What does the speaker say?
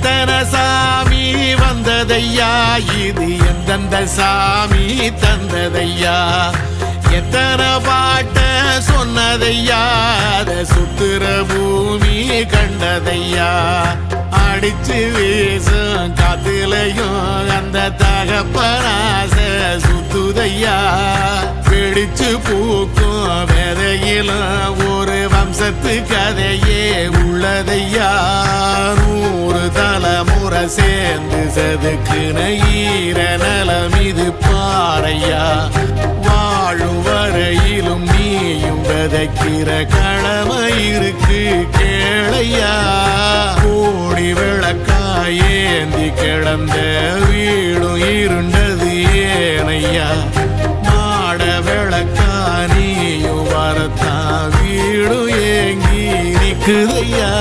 எத்தனை சாமி வந்ததையா இது எந்தெந்த சாமி தந்ததையா எத்தனை பாட்ட சொன்னதையா அத சுத்துற பூமி கண்டதையா அடிச்சு வீசும் காத்துலையும் அந்த தகப்பனாச சுத்துதையா பிடிச்சு பூக்கும் விதையிலும் ஒரு வம்சத்து கதையே உள்ளதையா 100 தலைமுறை சேர்ந்து செதுக்குன ஈர நலம் இது பாறையா வாழும் வரையிலும் நீயும் விதைக்கிற கடமை இருக்கு கேளையா கோடி விளக்காயேந்தி கிடந்த வீடும் இருண்டது ஏனையா மாட விளக்கா நீயும் வரத்தான் வீடும் ஏங்கி நிக்குதையா